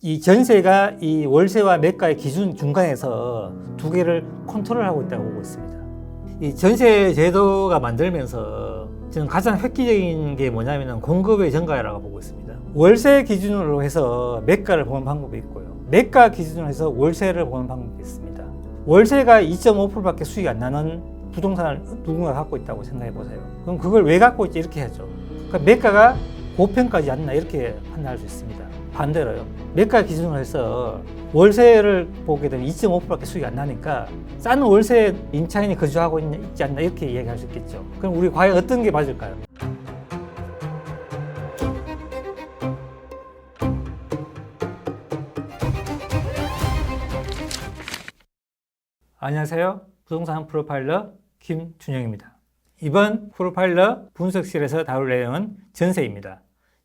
이 전세가 이 월세와 매가의 기준 중간에서 두 개를 컨트롤하고 있다고 보고 있습니다. 이 전세 제도가 만들면서 저는 가장 획기적인 게 뭐냐면 공급의 증가라고 보고 있습니다. 월세 기준으로 해서 매가를 보는 방법이 있고요. 매가 기준으로 해서 월세를 보는 방법이 있습니다. 월세가 2.5%밖에 수익이 안 나는 부동산을 누군가 갖고 있다고 생각해 보세요. 그럼 그걸 왜 갖고 있지? 이렇게 하죠. 그러니까 매가가 고평가지 않나 이렇게 판단할 수 있습니다. 반대로요. 매가 기준으로 해서 월세를 보게 되면 2.5%밖에 수익이 안 나니까 싼 월세 임차인이 거주하고 있지 않나 이렇게 이야기할 수 있겠죠. 그럼 우리 과연 어떤 게 맞을까요? 안녕하세요. 부동산 프로파일러 김준영입니다. 이번 프로파일러 분석실에서 다룰 내용은 전세입니다.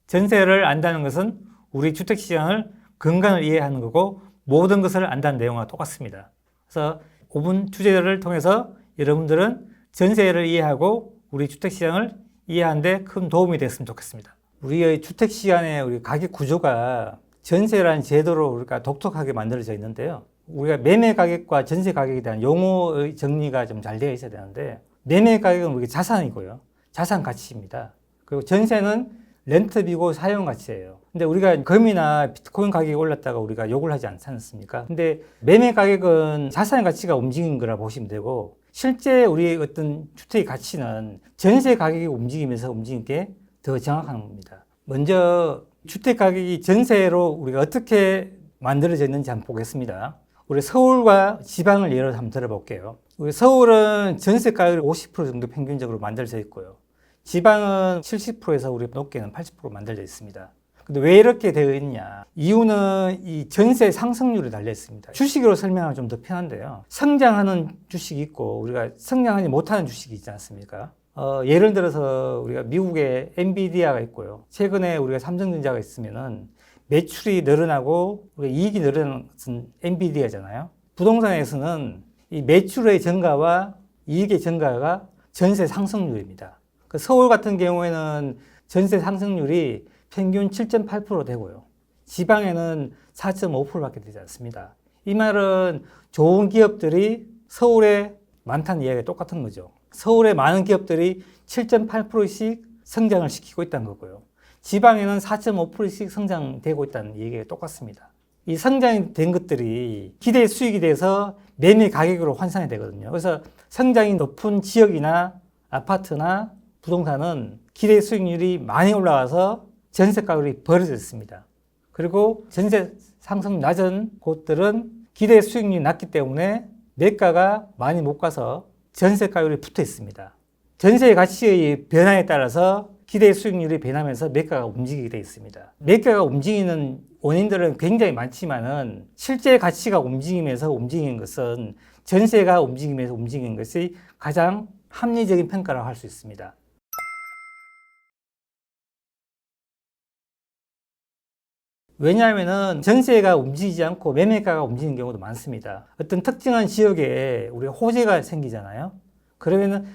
전세를 안다는 것은 우리 주택시장을 근간을 이해하는 거고 모든 것을 안다는 내용과 똑같습니다. 그래서 5분 주제를 통해서 여러분들은 전세를 이해하고 우리 주택시장을 이해하는 데 큰 도움이 됐으면 좋겠습니다. 우리의 주택시장의 우리 가격 구조가 전세라는 제도로 우리가 독특하게 만들어져 있는데요. 우리가 매매 가격과 전세 가격에 대한 용어의 정리가 좀 잘 되어 있어야 되는데 매매 가격은 우리 자산이고요. 자산 가치입니다. 그리고 전세는 렌트비고 사용 가치예요. 근데 우리가 금이나 비트코인 가격이 올랐다가 우리가 욕을 하지 않지 않습니까? 근데 매매 가격은 자산의 가치가 움직인 거라 보시면 되고 실제 우리의 어떤 주택의 가치는 전세 가격이 움직이면서 움직이는 게 더 정확한 겁니다. 먼저 주택 가격이 전세로 우리가 어떻게 만들어져 있는지 한번 보겠습니다. 우리 서울과 지방을 예로 한번 들어볼게요. 우리 서울은 전세 가격이 50% 정도 평균적으로 만들어져 있고요. 지방은 70%에서 우리 높게는 80% 만들어져 있습니다. 근데 왜 이렇게 되어 있냐? 이유는 이 전세 상승률에 달려 있습니다. 주식으로 설명하면 좀 더 편한데요. 성장하는 주식이 있고 우리가 성장하지 못하는 주식이 있지 않습니까? 예를 들어서 우리가 미국에 엔비디아가 있고요. 최근에 우리가 삼성전자가 있으면은 매출이 늘어나고 이익이 늘어나는 것은 엔비디아잖아요. 부동산에서는 이 매출의 증가와 이익의 증가가 전세 상승률입니다. 서울 같은 경우에는 전세 상승률이 평균 7.8% 되고요. 지방에는 4.5%밖에 되지 않습니다. 이 말은 좋은 기업들이 서울에 많다는 이야기가 똑같은 거죠. 서울의 많은 기업들이 7.8%씩 성장을 시키고 있다는 거고요. 지방에는 4.5%씩 성장되고 있다는 얘기가 똑같습니다. 이 성장이 된 것들이 기대 수익이 돼서 매매 가격으로 환산이 되거든요. 그래서 성장이 높은 지역이나 아파트나 부동산은 기대 수익률이 많이 올라가서 전세 가격이 벌어져 있습니다. 그리고 전세 상승 낮은 곳들은 기대 수익률이 낮기 때문에 매가가 많이 못 가서 전세 가격이 붙어 있습니다. 전세의 가치의 변화에 따라서 기대 수익률이 변하면서 매가가 움직이게 되어 있습니다. 매가가 움직이는 원인들은 굉장히 많지만은 실제 가치가 움직이면서 움직이는 것은 전세가 움직이면서 움직이는 것이 가장 합리적인 평가라고 할 수 있습니다. 왜냐하면은 전세가 움직이지 않고 매매가가 움직이는 경우도 많습니다. 어떤 특정한 지역에 우리가 호재가 생기잖아요. 그러면은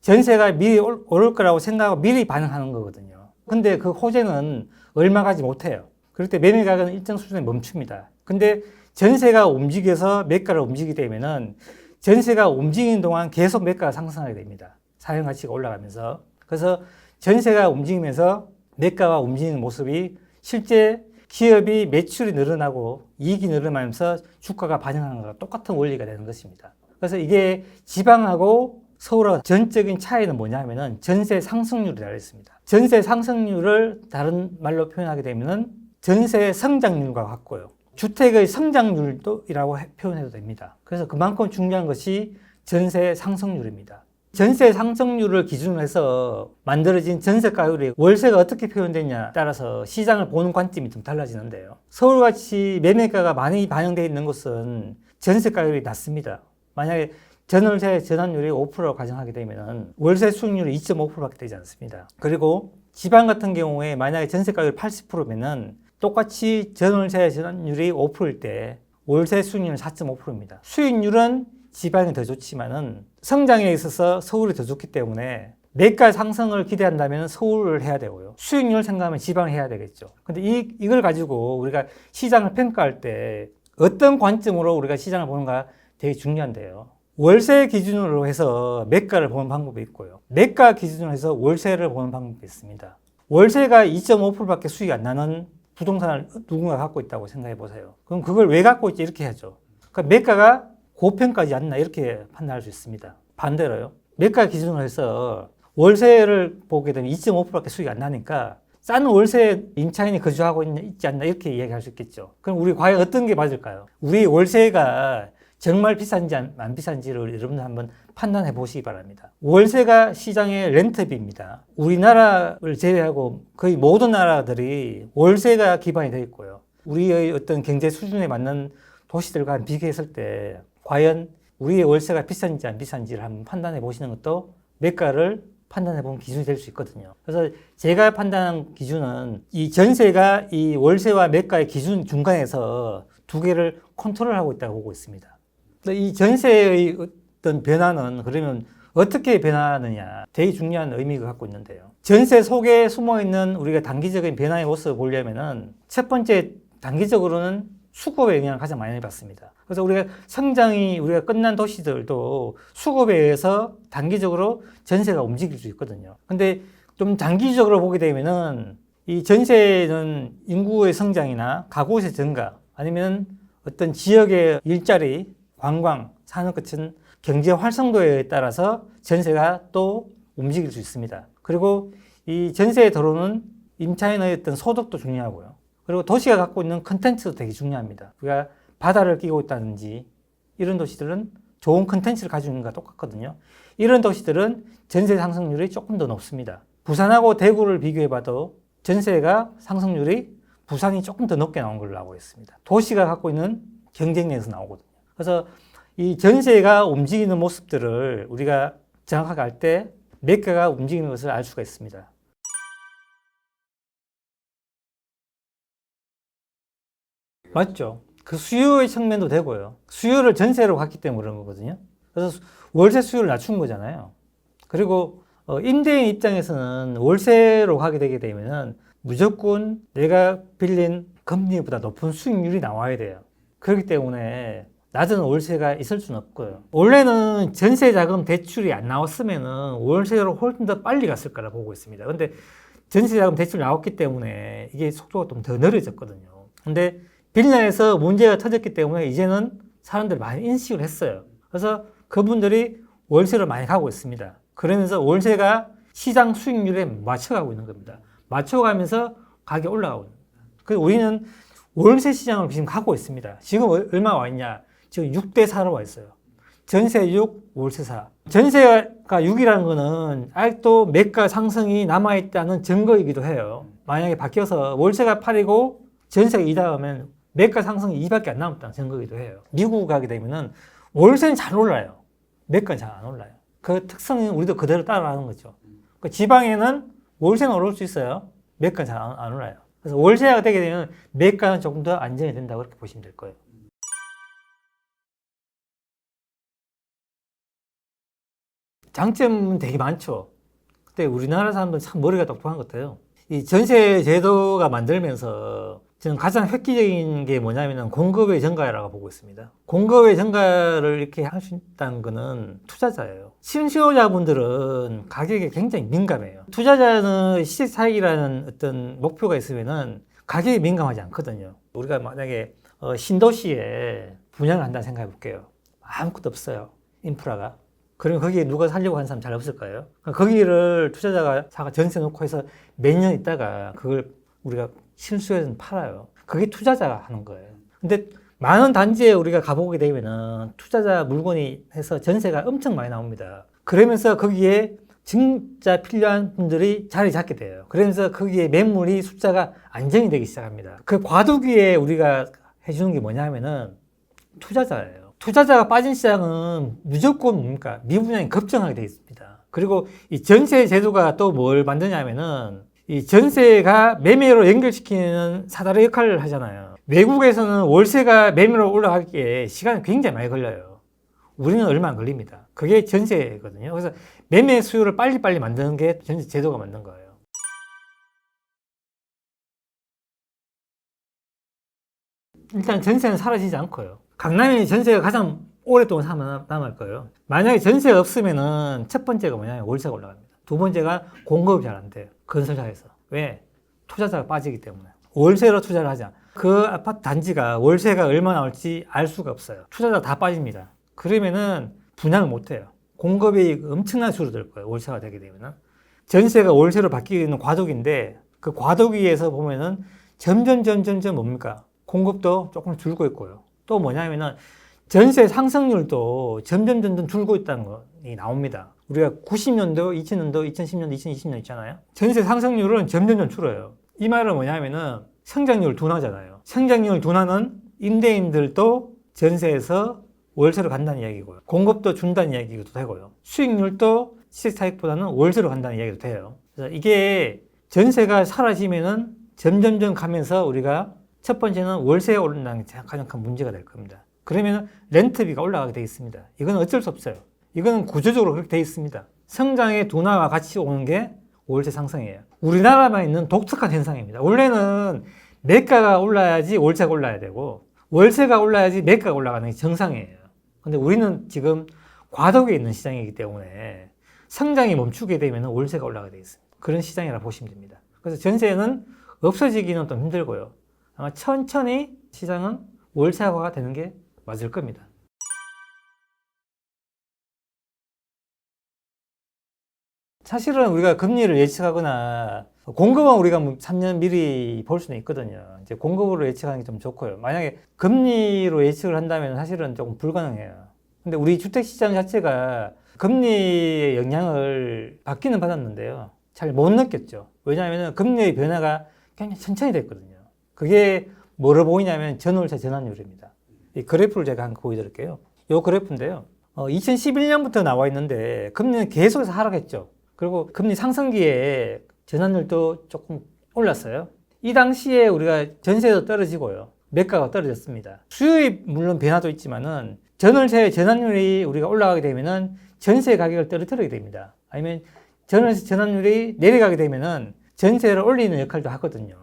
전세가 미리 오를 거라고 생각하고 미리 반응하는 거거든요. 근데 그 호재는 얼마 가지 못해요. 그럴 때 매매 가격은 일정 수준에 멈춥니다. 근데 전세가 움직여서 매가를 움직이게 되면은 전세가 움직이는 동안 계속 매가가 상승하게 됩니다. 사용 가치가 올라가면서. 그래서 전세가 움직이면서 매가가 움직이는 모습이 실제 기업이 매출이 늘어나고 이익이 늘어나면서 주가가 반영하는 것과 똑같은 원리가 되는 것입니다. 그래서 이게 지방하고 서울의 전적인 차이는 뭐냐면은 전세 상승률이 달려 있습니다. 전세 상승률을 다른 말로 표현하게 되면은 전세 성장률과 같고요. 주택의 성장률이라고 표현해도 됩니다. 그래서 그만큼 중요한 것이 전세 상승률입니다. 전세 상승률을 기준으로 해서 만들어진 전세 가율이 월세가 어떻게 표현되냐에 따라서 시장을 보는 관점이 좀 달라지는데요. 서울같이 매매가가 많이 반영되어 있는 곳은 전세 가율이 낮습니다. 만약에 전월세 전환율이 5%로 가정하게 되면 월세 수익률이 2.5%밖에 되지 않습니다. 그리고 지방 같은 경우에 만약에 전세 가율이 80%면은 똑같이 전월세 전환율이 5%일 때 월세 수익률은 4.5%입니다. 수익률은 지방이 더 좋지만은 성장에 있어서 서울이 더 좋기 때문에 매가 상승을 기대한다면 서울을 해야 되고요. 수익률 생각하면 지방을 해야 되겠죠. 근데 이걸 가지고 우리가 시장을 평가할 때 어떤 관점으로 우리가 시장을 보는가 되게 중요한데요. 월세 기준으로 해서 매가를 보는 방법이 있고요. 매가 기준으로 해서 월세를 보는 방법이 있습니다. 월세가 2.5%밖에 수익이 안 나는 부동산을 누군가 갖고 있다고 생각해 보세요. 그럼 그걸 왜 갖고 있지? 이렇게 하죠. 그러니까 매가가 고평가지 않나 이렇게 판단할 수 있습니다. 반대로요. 매가 기준으로 해서 월세를 보게 되면 2.5%밖에 수익이 안 나니까 싼 월세 임차인이 거주하고 있지 않나 이렇게 이야기할 수 있겠죠. 그럼 우리 과연 어떤 게 맞을까요? 우리 월세가 정말 비싼지 안 비싼지를 여러분들 한번 판단해 보시기 바랍니다. 월세가 시장의 렌트비입니다. 우리나라를 제외하고 거의 모든 나라들이 월세가 기반이 되어 있고요. 우리의 어떤 경제 수준에 맞는 도시들과 비교했을 때 과연 우리의 월세가 비싼지 안 비싼지를 한번 판단해 보시는 것도 매가를 판단해 보면 기준이 될 수 있거든요. 그래서 제가 판단한 기준은 이 전세가 이 월세와 매가의 기준 중간에서 두 개를 컨트롤하고 있다고 보고 있습니다. 이 전세의 어떤 변화는 그러면 어떻게 변화하느냐 되게 중요한 의미가 갖고 있는데요. 전세 속에 숨어있는 우리가 단기적인 변화의 모습을 보려면은 첫 번째 단기적으로는 수급에 영향을 가장 많이 받습니다. 그래서 우리가 성장이 우리가 끝난 도시들도 수급에 의해서 단기적으로 전세가 움직일 수 있거든요. 근데 좀 장기적으로 보게 되면은 이 전세는 인구의 성장이나 가구세 증가 아니면 어떤 지역의 일자리, 관광, 산업 같은 경제 활성도에 따라서 전세가 또 움직일 수 있습니다. 그리고 이 전세에 들어오는 임차인의 어떤 소득도 중요하고요. 그리고 도시가 갖고 있는 컨텐츠도 되게 중요합니다. 우리가 바다를 끼고 있다든지 이런 도시들은 좋은 컨텐츠를 가지고 있는 것과 똑같거든요. 이런 도시들은 전세 상승률이 조금 더 높습니다. 부산하고 대구를 비교해봐도 전세가 상승률이 부산이 조금 더 높게 나온 걸로 알고 있습니다. 도시가 갖고 있는 경쟁력에서 나오거든요. 그래서 이 전세가 움직이는 모습들을 우리가 정확하게 알 때 매가가 움직이는 것을 알 수가 있습니다. 맞죠? 그 수요의 측면도 되고요. 수요를 전세로 갔기 때문에 그런 거거든요. 그래서 월세 수요를 낮춘 거잖아요. 그리고 임대인 입장에서는 월세로 가게 되게 되면은 무조건 내가 빌린 금리보다 높은 수익률이 나와야 돼요. 그렇기 때문에 낮은 월세가 있을 수는 없고요. 원래는 전세자금 대출이 안 나왔으면은 월세로 훨씬 더 빨리 갔을 거라 보고 있습니다. 근데 전세자금 대출이 나왔기 때문에 이게 속도가 좀 더 느려졌거든요. 근데 빌라에서 문제가 터졌기 때문에 이제는 사람들이 많이 인식을 했어요. 그래서 그분들이 월세로 많이 가고 있습니다. 그러면서 월세가 시장 수익률에 맞춰가고 있는 겁니다. 맞춰가면서 가격이 올라가고 있는 겁니다. 그래서 우리는 월세 시장을 지금 가고 있습니다. 지금 얼마 와 있냐? 지금 6대 4로 와 있어요. 전세 6, 월세 4. 전세가 6이라는 거는 아직도 매가 상승이 남아있다는 증거이기도 해요. 만약에 바뀌어서 월세가 8이고 전세가 2다 하면 매가 상승이 2밖에 안 남았다는 증거이기도 해요. 미국 가게 되면은 월세는 잘 올라요. 매가는 잘 안 올라요. 그 특성은 우리도 그대로 따라가는 거죠. 그 지방에는 월세는 오를 수 있어요. 매가는 잘 안 올라요. 그래서 월세가 되게 되면 매가는 조금 더 안정이 된다고 그렇게 보시면 될 거예요. 장점은 되게 많죠. 근데 우리나라 사람들은 참 머리가 똑똑한 것 같아요. 이 전세 제도가 만들면서 저는 가장 획기적인 게 뭐냐면 공급의 증가라고 보고 있습니다. 공급의 증가를 이렇게 할 수 있다는 거는 투자자예요. 신수요자분들은 가격에 굉장히 민감해요. 투자자는 시세 차익이라는 어떤 목표가 있으면은 가격에 민감하지 않거든요. 우리가 만약에 신도시에 분양을 한다 생각해 볼게요. 아무것도 없어요. 인프라가. 그러면 거기에 누가 살려고 하는 사람 잘 없을 거예요. 거기를 투자자가 전세 놓고 해서 몇 년 있다가 그걸 우리가 실수해서 팔아요. 그게 투자자가 하는 거예요. 근데 많은 단지에 우리가 가보게 되면은 투자자 물건이 해서 전세가 엄청 많이 나옵니다. 그러면서 거기에 진짜 필요한 분들이 자리 잡게 돼요. 그러면서 거기에 매물이 숫자가 안정이 되기 시작합니다. 그 과도기에 우리가 해주는 게 뭐냐면은 투자자예요. 투자자가 빠진 시장은 무조건 뭡니까? 미분양이 급증하게 되어 있습니다. 그리고 이 전세 제도가 또 뭘 만드냐면은 이 전세가 매매로 연결시키는 사다리 역할을 하잖아요. 외국에서는 월세가 매매로 올라가기에 시간이 굉장히 많이 걸려요. 우리는 얼마 안 걸립니다. 그게 전세거든요. 그래서 매매 수요를 빨리빨리 만드는 게 전세 제도가 만든 거예요. 일단 전세는 사라지지 않고요. 강남이 전세가 가장 오랫동안 살아남을 거예요. 만약에 전세가 없으면은 첫 번째가 뭐냐면 월세가 올라갑니다. 두 번째가 공급이 잘 안 돼요. 건설사에서. 왜? 투자자가 빠지기 때문에. 월세로 투자를 하자. 그 아파트 단지가 월세가 얼마 나올지 알 수가 없어요. 투자자 다 빠집니다. 그러면은 분양을 못 해요. 공급이 엄청나게 줄어들 거예요. 월세가 되게 되면은. 전세가 월세로 바뀌는 과도기인데 그 과도기에서 보면은 점점 뭡니까? 공급도 조금 줄고 있고요. 또 뭐냐면은 전세 상승률도 점점 줄고 있다는 것이 나옵니다. 우리가 90년도, 2000년도, 2010년도, 2020년 있잖아요. 전세 상승률은 점점 줄어요. 이 말은 뭐냐면은 성장률 둔화잖아요. 성장률 둔화는 임대인들도 전세에서 월세로 간다는 이야기고요. 공급도 준다는 이야기도 되고요. 수익률도 시세차익보다는 월세로 간다는 이야기도 돼요. 그래서 이게 전세가 사라지면은 점점 가면서 우리가 첫 번째는 월세에 오른다는 게 가장 큰 문제가 될 겁니다. 그러면 렌트비가 올라가게 되어 있습니다. 이건 어쩔 수 없어요. 이거는 구조적으로 그렇게 되어 있습니다. 성장의 둔화와 같이 오는 게 월세 상승이에요. 우리나라만 있는 독특한 현상입니다. 원래는 매가가 올라야지 월세가 올라야 되고 월세가 올라야지 매가가 올라가는 게 정상이에요. 근데 우리는 지금 과도기에 있는 시장이기 때문에 성장이 멈추게 되면 월세가 올라가게 되어 있습니다. 그런 시장이라 보시면 됩니다. 그래서 전세는 없어지기는 좀 힘들고요. 아마 천천히 시장은 월세화가 되는 게 맞을 겁니다. 사실은 우리가 금리를 예측하거나 공급은 우리가 3년 미리 볼 수는 있거든요. 이제 공급으로 예측하는 게 좀 좋고요. 만약에 금리로 예측을 한다면 사실은 조금 불가능해요. 근데 우리 주택시장 자체가 금리의 영향을 받기는 받았는데요. 잘 못 느꼈죠. 왜냐하면 금리의 변화가 굉장히 천천히 됐거든요. 그게 뭐로 보이냐면 전월세 전환율입니다. 이 그래프를 제가 한번 보여드릴게요. 이 그래프인데요. 2011년부터 나와 있는데 금리는 계속해서 하락했죠. 그리고 금리 상승기에 전환율도 조금 올랐어요. 이 당시에 우리가 전세도 떨어지고요. 매가가 떨어졌습니다. 수요의 물론 변화도 있지만은 전월세 전환율이 우리가 올라가게 되면은 전세 가격을 떨어뜨리게 됩니다. 아니면 전월세 전환율이 내려가게 되면은 전세를 올리는 역할도 하거든요.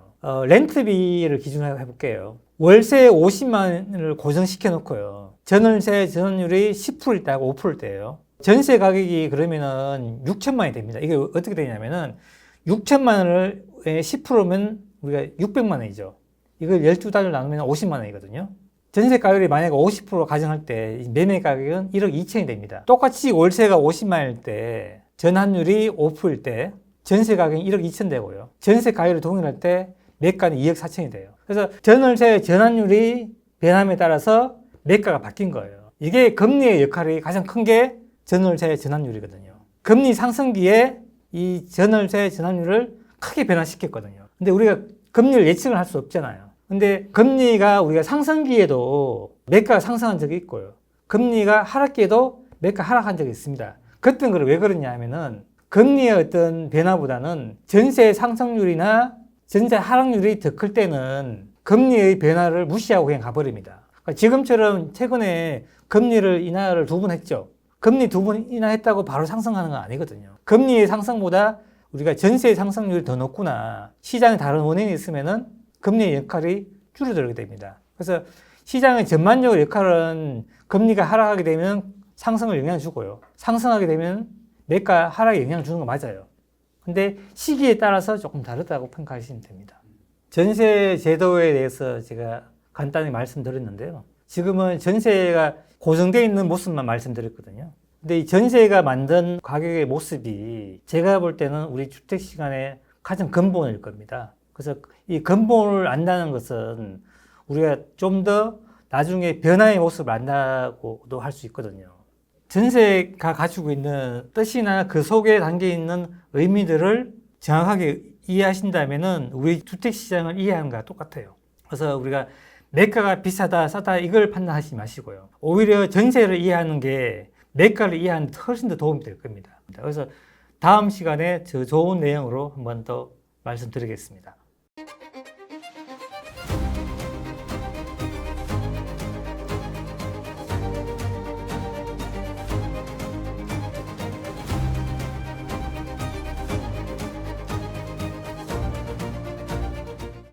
렌트비를 기준으로 해볼게요. 월세 50만 원을 고정시켜 놓고요. 전월세 전환율이 10%일 때하고 5%일 때예요. 전세 가격이 그러면은 6천만 원이 됩니다. 이게 어떻게 되냐면은 6천만 원을 10%면 우리가 600만 원이죠. 이걸 12달러 나누면 50만 원이거든요. 전세 가격이 만약에 50% 가정할 때 매매 가격은 1억 2천이 됩니다. 똑같이 월세가 50만 원일 때 전환율이 5%일 때 전세 가격이 1억 2천 되고요. 전세 가격을 동일할 때 매가는 2억 4천이 돼요. 그래서 전월세 전환율이 변함에 따라서 매가가 바뀐 거예요. 이게 금리의 역할이 가장 큰 게 전월세 전환율이거든요. 금리 상승기에 이 전월세 전환율을 크게 변화시켰거든요. 근데 우리가 금리를 예측을 할 수 없잖아요. 근데 금리가 우리가 상승기에도 매가가 상승한 적이 있고요. 금리가 하락기에도 매가 하락한 적이 있습니다. 그때는 왜 그러냐 하면은 금리의 어떤 변화보다는 전세 상승률이나 전세 하락률이 더 클 때는 금리의 변화를 무시하고 그냥 가버립니다. 그러니까 지금처럼 최근에 금리를 인하를 2번 했죠. 금리 2번 인하했다고 바로 상승하는 건 아니거든요. 금리의 상승보다 우리가 전세의 상승률이 더 높구나. 시장에 다른 원인이 있으면은 금리의 역할이 줄어들게 됩니다. 그래서 시장의 전반적으로 역할은 금리가 하락하게 되면 상승을 영향을 주고요. 상승하게 되면 매가 하락에 영향을 주는 거 맞아요. 근데 시기에 따라서 조금 다르다고 평가하시면 됩니다. 전세 제도에 대해서 제가 간단히 말씀드렸는데요. 지금은 전세가 고정되어 있는 모습만 말씀드렸거든요. 근데 이 전세가 만든 가격의 모습이 제가 볼 때는 우리 주택 시장의 가장 근본일 겁니다. 그래서 이 근본을 안다는 것은 우리가 좀 더 나중에 변화의 모습을 안다고도 할 수 있거든요. 전세가 가지고 있는 뜻이나 그 속에 담겨 있는 의미들을 정확하게 이해하신다면은 우리 주택 시장을 이해하는 거와 똑같아요. 그래서 우리가 매가가 비싸다, 싸다 이걸 판단하지 마시고요. 오히려 전세를 이해하는 게 매가를 이해하는 데 훨씬 더 도움이 될 겁니다. 그래서 다음 시간에 저 좋은 내용으로 한번 더 말씀드리겠습니다.